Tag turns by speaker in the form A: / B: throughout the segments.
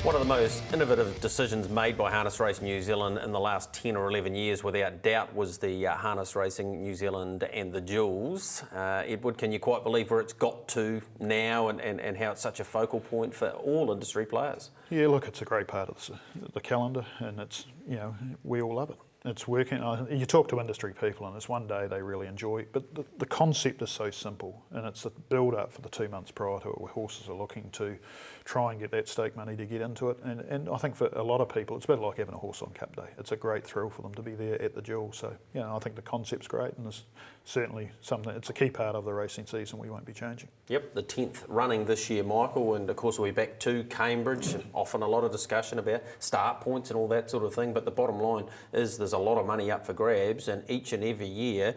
A: One of the most innovative decisions made by Harness Racing New Zealand in the last 10 or 11 years, without doubt, was the Harness Racing New Zealand and the Duels. Edward, can you quite believe where it's got to now and how it's such a focal point for all industry players?
B: Yeah, look, it's a great part of the calendar, and it's, we all love it. It's working. You talk to industry people and it's one day they really enjoy it, but the concept is so simple, and it's the build up for the 2 months prior to it where horses are looking to try and get that stake money to get into it. And I think for a lot of people it's better like having a horse on Cup Day. It's a great thrill for them to be there at the duel. So I think the concept's great, and there's certainly something, it's a key part of the racing season we won't be changing. Yep,
A: the 10th running this year, Michael, and of course we'll be back to Cambridge. Often a lot of discussion about start points and all that sort of thing, but the bottom line is there's a lot of money up for grabs, and each and every year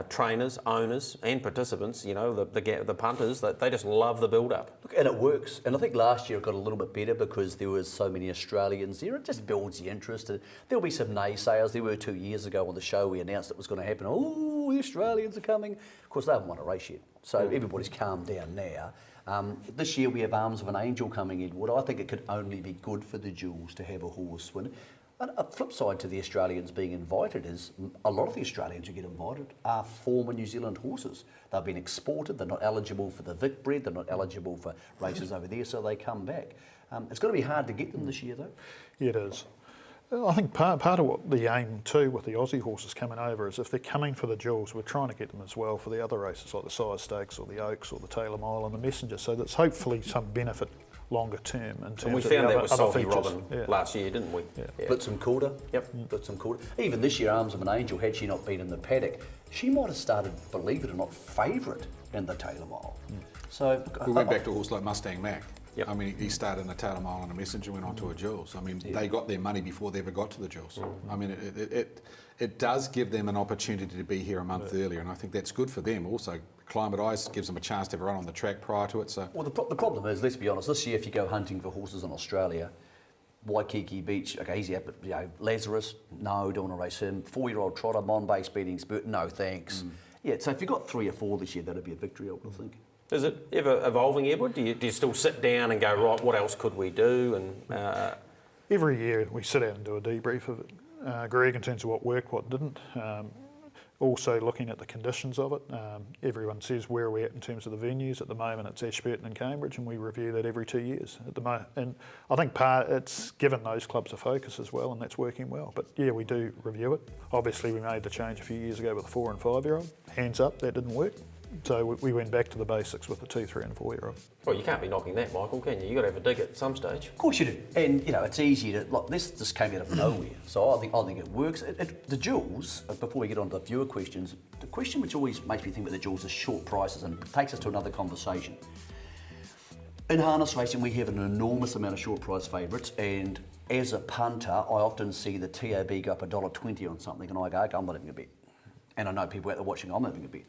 A: trainers, owners and participants, the punters, they just love the build-up.
C: Look, and it works. And I think last year it got a little bit better because there was so many Australians there. It just builds the interest. There'll be some naysayers. There were 2 years ago on the show we announced it was going to happen. Oh, the Australians are coming. Of course, they haven't won a race yet. So everybody's calmed down now. This year we have Arms of an Angel coming in. I think it could only be good for the Duels to have a horse win. And a flip side to the Australians being invited is a lot of the Australians who get invited are former New Zealand horses. They've been exported, they're not eligible for the Vic Bred, they're not eligible for races over there, so they come back. It's going to be hard to get them this year though.
B: Yeah, it is. I think part of what the aim too with the Aussie horses coming over is if they're coming for the Duels, we're trying to get them as well for the other races like the Sire Stakes or the Oaks or the Taylor Mile and the Messenger, so that's hopefully some benefit longer term in terms
A: and we
B: of
A: found
B: the
A: that with
B: other
A: Salty
B: features.
A: Robin last year, didn't we?
B: Yeah.
C: Blitz and Calder.
A: Yep.
C: Blitz and Calder. Even this year, Arms of an Angel, had she not been in the paddock, she might have started, believe it or not, favourite in the Taylor Mile. So
D: we went back to a horse like Mustang Mac.
A: Yep.
D: I mean, he started in the Taylor Mile and a Messenger, went on to a Duels. I mean, they got their money before they ever got to the Duels. I mean, it does give them an opportunity to be here a month earlier, and I think that's good for them. Also, Climate Ice gives them a chance to have a run on the track prior to it. So,
C: well, the problem is, let's be honest, this year if you go hunting for horses in Australia, Waikiki Beach, okay, easy, but Lazarus, no, don't want to race him. 4-year-old Trotter, Monbase beating Spurt, no thanks. Yeah, so if you got 3 or 4 this year, that'd be a victory, I would think.
A: Is it ever evolving, Edward? Do you still sit down and go, right, what else could we do? And
B: every year we sit down and do a debrief of it, Greg, in terms of what worked, what didn't. Also looking at the conditions of it. Everyone says where are we at in terms of the venues. At the moment it's Ashburton and Cambridge, and we review that every 2 years at the moment. And I think it's given those clubs a focus as well, and that's working well. But yeah, we do review it. Obviously we made the change a few years ago with the 4 and 5-year-old. Hands up, that didn't work. So we went back to the basics with the 2, 3 and 4-year-old.
A: Well, you can't be knocking that, Michael, can you? You've got to have a dig at some stage.
C: Of course you do. And, it's easy to... Look, this just came out of nowhere. So I think it works. The Duels, before we get on to the viewer questions, the question which always makes me think about the Duels is short prices, and it takes us to another conversation. In harness racing, we have an enormous amount of short price favourites, and as a punter, I often see the TAB go up $1.20 on something, and I go, okay, I'm not having a bet. And I know people out there watching, I'm having a bet.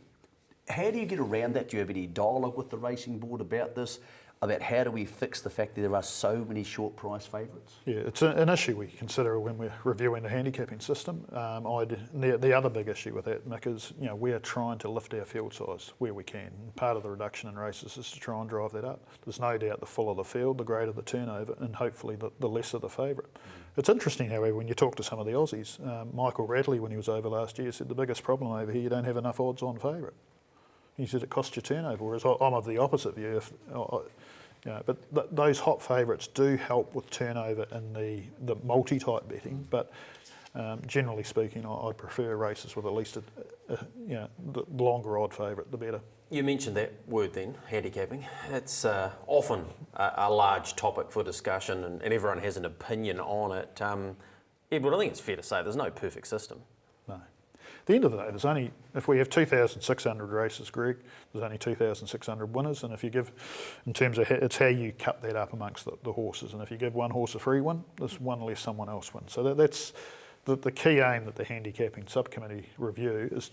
C: How do you get around that? Do you have any dialogue with the racing board about this? About how do we fix the fact that there are so many short price favourites?
B: Yeah, it's an issue we consider when we're reviewing the handicapping system. The other big issue with that, Mick, is we are trying to lift our field size where we can. Part of the reduction in races is to try and drive that up. There's no doubt the fuller the field, the greater the turnover, and hopefully the lesser the favourite. It's interesting, however, when you talk to some of the Aussies, Michael Radley, when he was over last year, said the biggest problem over here, you don't have enough odds on favourite. He said it costs you turnover, whereas I'm of the opposite view. But those hot favourites do help with turnover in the multi-type betting, but generally speaking, I'd prefer races with at least the longer odd favourite, the better.
A: You mentioned that word then, handicapping. It's often a large topic for discussion, and everyone has an opinion on it. Edward, I think it's fair to say there's no perfect system.
B: No. At the end of the day, if we have 2,600 races, Greg, there's only 2,600 winners, and if you give, in terms of, it's how you cut that up amongst the horses, and if you give one horse a free win, there's one less someone else wins. So that's the key aim that the handicapping subcommittee review is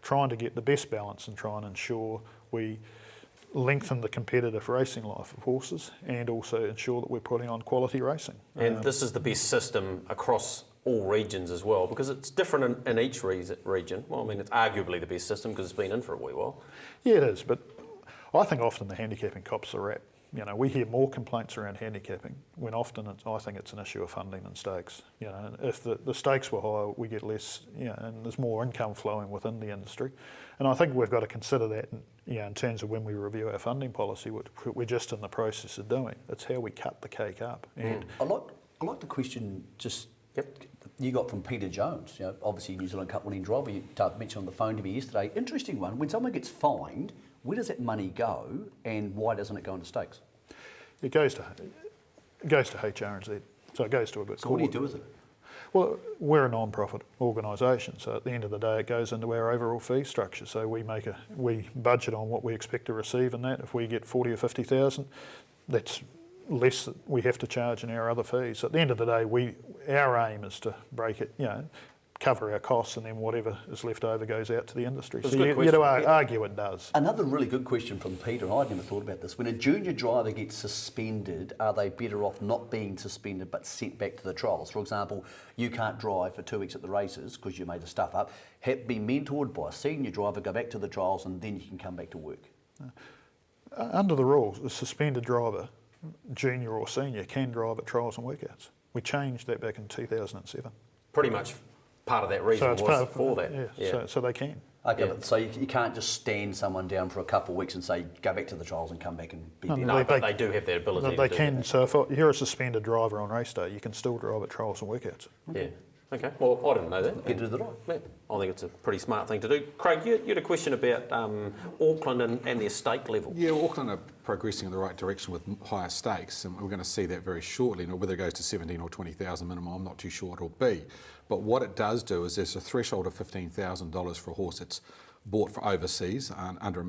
B: trying to get the best balance and try and ensure we lengthen the competitive racing life of horses and also ensure that we're putting on quality racing.
A: And this is the best system across all regions as well, because it's different in each region. Well, I mean, it's arguably the best system because it's been in for a wee while.
B: Yeah, it is, but I think often the handicapping cops are rap. You know, we hear more complaints around handicapping when often I think it's an issue of funding than stakes. You know, and if the stakes were higher, we get less, you know, and there's more income flowing within the industry. And I think we've got to consider that, in terms of when we review our funding policy, which we're just in the process of doing. It's how we cut the cake up. And
C: I like the question you got from Peter Jones, you know, obviously New Zealand Cup winning driver, you mentioned on the phone to me yesterday. Interesting one. When someone gets fined, where does that money go, and why doesn't it go into stakes?
B: it goes to HRNZ, so it goes to a bit.
C: So what do you do with it?
B: Well, we're a non-profit organisation, so at the end of the day, it goes into our overall fee structure. So we budget on what we expect to receive in that. If we get 40 or 50,000, that's less that we have to charge in our other fees. So at the end of the day, our aim is to break it, cover our costs, and then whatever is left over goes out to the industry.
A: That's
B: So
A: a good
B: you
A: question.
B: argue it does.
C: Another really good question from Peter, and I'd never thought about this. When a junior driver gets suspended, are they better off not being suspended but sent back to the trials? For example, you can't drive for 2 weeks at the races because you made the stuff up. Be mentored by a senior driver, go back to the trials, and then you can come back to work.
B: Under the rules, a suspended driver, junior or senior, can drive at trials and workouts. We changed that back in 2007.
A: Pretty much part of that reason
B: it's
A: was for that.
B: Yeah. So they can.
C: Okay, but so you can't just stand someone down for a couple of weeks and say, go back to the trials and come back and be better.
A: No, but they do have that ability
B: They
A: to do
B: can.
A: that.
B: So if you're a suspended driver on race day, you can still drive at trials and workouts.
A: Yeah. Okay. Well, I didn't know that.
C: Get to the right.
A: Yeah, I think it's a pretty smart thing to do. Craig, you had a question about Auckland and their stake level.
D: Yeah, Auckland are progressing in the right direction with higher stakes, and we're going to see that very shortly. Now, whether it goes to 17 or 20,000 minimum, I'm not too sure what it'll be. But what it does do is there's a threshold of $15,000 for a horse that's bought for overseas under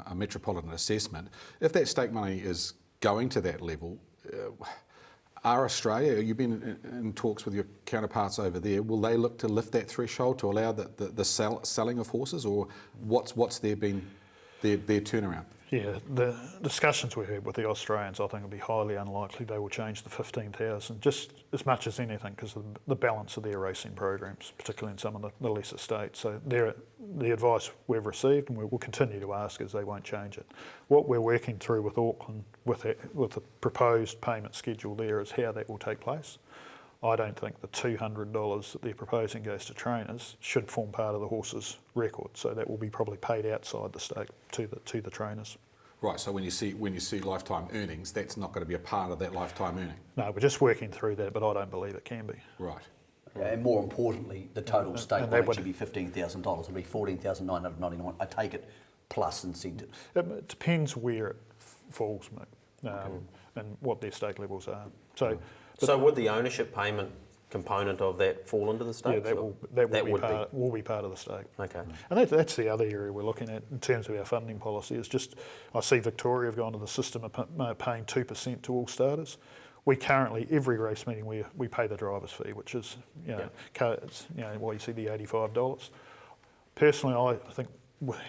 D: a metropolitan assessment. If that stake money is going to that level, you've been in talks with your counterparts over there, will they look to lift that threshold to allow the selling of horses, or what's their turnaround?
B: Yeah, the discussions we had with the Australians, I think it'll be highly unlikely they will change the 15,000, just as much as anything, because of the balance of their racing programs, particularly in some of the lesser states. So the advice we've received, and we will continue to ask, is they won't change it. What we're working through with Auckland, with the proposed payment schedule there, is how that will take place. I don't think the $200 that they're proposing goes to trainers should form part of the horse's record. So that will be probably paid outside the stake to the trainers.
D: Right. So when you see lifetime earnings, that's not going to be a part of that lifetime earning.
B: No, we're just working through that, but I don't believe it can be.
D: Right.
C: And more importantly, the total stake
B: and
C: won't
B: that
C: actually be $15,000. It'll be $14,999. I take it plus incentive.
B: It depends where it falls, mate, and what their stake levels are.
A: So would the ownership payment component of that fall into the stake?
B: Yeah, that will be part of the stake.
A: Okay.
B: And that's the other area we're looking at in terms of our funding policy. Is just, I see Victoria have gone to the system of paying 2% to all starters. We currently, every race meeting, we pay the driver's fee, which is it's, you see the $85. Personally, I think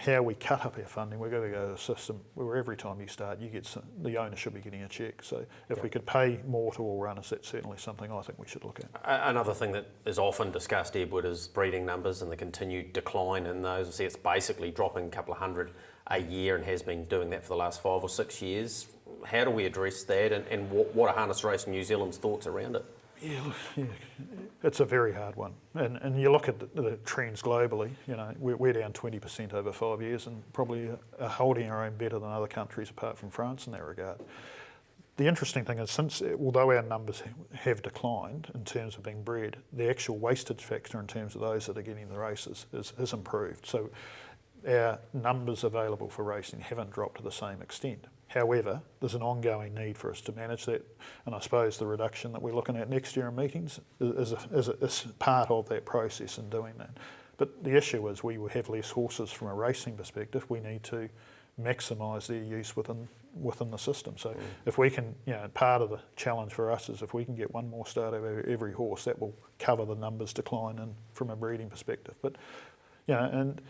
B: how we cut up our funding, we've got to go to a system where every time you start, the owner should be getting a cheque. So if we could pay more to all runners, that's certainly something I think we should look at.
A: Another thing that is often discussed, Edward, is breeding numbers and the continued decline in those. See, it's basically dropping a couple of hundred a year and has been doing that for the last 5 or 6 years. How do we address that, and what are Harness Racing New Zealand's thoughts around it?
B: Yeah, it's a very hard one. And you look at the trends globally, we're down 20% over 5 years and probably are holding our own better than other countries apart from France in that regard. The interesting thing is, although our numbers have declined in terms of being bred, the actual wastage factor in terms of those that are getting the races has improved. So our numbers available for racing haven't dropped to the same extent. However, there's an ongoing need for us to manage that, and I suppose the reduction that we're looking at next year in meetings is part of that process in doing that. But the issue is we will have less horses from a racing perspective. We need to maximise their use within the system. So if we can, part of the challenge for us is if we can get one more start out of every horse, that will cover the numbers decline from a breeding perspective. But and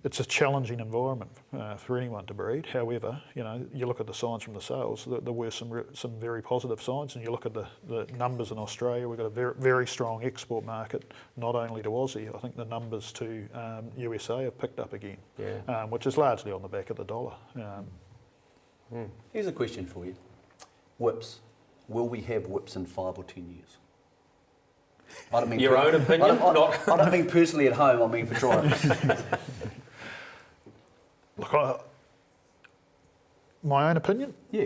B: it's a challenging environment for anyone to breed. However, you look at the signs from the sales, there were some very positive signs, and you look at the numbers in Australia, we've got a very, very strong export market, not only to Aussie. I think the numbers to USA have picked up again, which is largely on the back of the dollar.
C: Here's a question for you. Whips. Will we have whips in 5 or 10 years? I don't mean
A: Your own opinion?
C: I don't mean personally at home, I mean for drivers.
B: Look, my own opinion.
C: Yeah.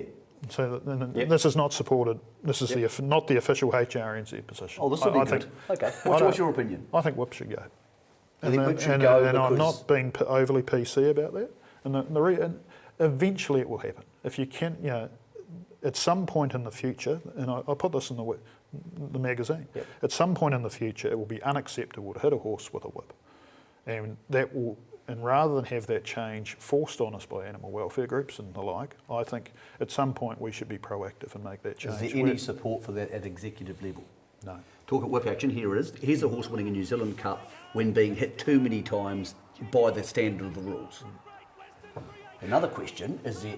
B: So
A: Yep.
B: this is not supported. This is not the official HRNZ position.
C: Oh, this will be
B: I
C: good.
B: think,
C: Okay. What's your opinion?
B: I think whip should go.
C: I think whip should go
B: and I'm
C: because-
B: not being overly PC about that. And eventually it will happen. If you can, at some point in the future, and I put this in the magazine,
A: Yep.
B: at some point in the future it will be unacceptable to hit a horse with a whip. And rather than have that change forced on us by animal welfare groups and the like, I think at some point we should be proactive and make that change.
C: Is there any support for that at executive level?
B: No.
C: Talk at whip action, here it is. Here's a horse winning a New Zealand Cup when being hit too many times by the standard of the rules. Another question, is there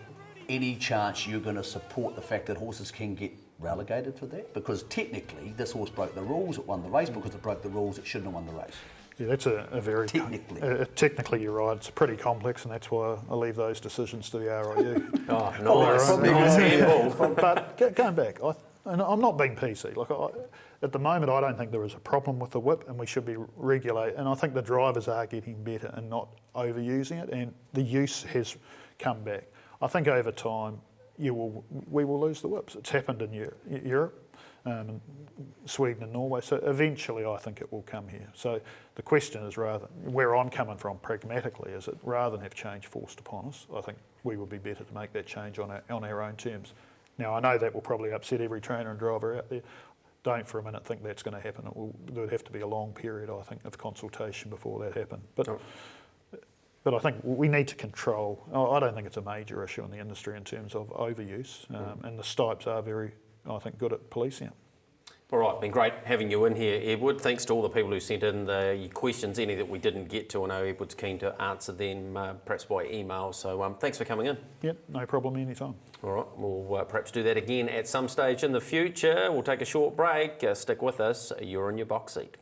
C: any chance you're going to support the fact that horses can get relegated for that? Because technically this horse broke the rules, it won the race. Because it broke the rules, it shouldn't have won the race.
B: Yeah, that's a very...
C: Technically.
B: Technically, you're right. It's pretty complex, and that's why I leave those decisions to the RIU.
A: Oh, nice handball.
B: But going back, and I'm not being PC. At the moment, I don't think there is a problem with the whip, and we should be regulate. And I think the drivers are getting better and not overusing it, and the use has come back. I think over time, we will lose the whips. It's happened in Europe. Sweden and Norway, so eventually I think it will come here. So the question is where I'm coming from pragmatically, is that rather than have change forced upon us, I think we would be better to make that change on our own terms. Now I know that will probably upset every trainer and driver out there. Don't for a minute think that's going to happen. There would have to be a long period, I think, of consultation before that happened. But I think we need to control. I don't think it's a major issue in the industry in terms of overuse, and the Stipes are very, I think, good at policing it.
A: All right, been great having you in here, Edward. Thanks to all the people who sent in the questions, any that we didn't get to. I know Edward's keen to answer them, perhaps by email. So thanks for coming in.
B: Yep, no problem anytime.
A: All right, we'll perhaps do that again at some stage in the future. We'll take a short break. Stick with us. You're in your box seat.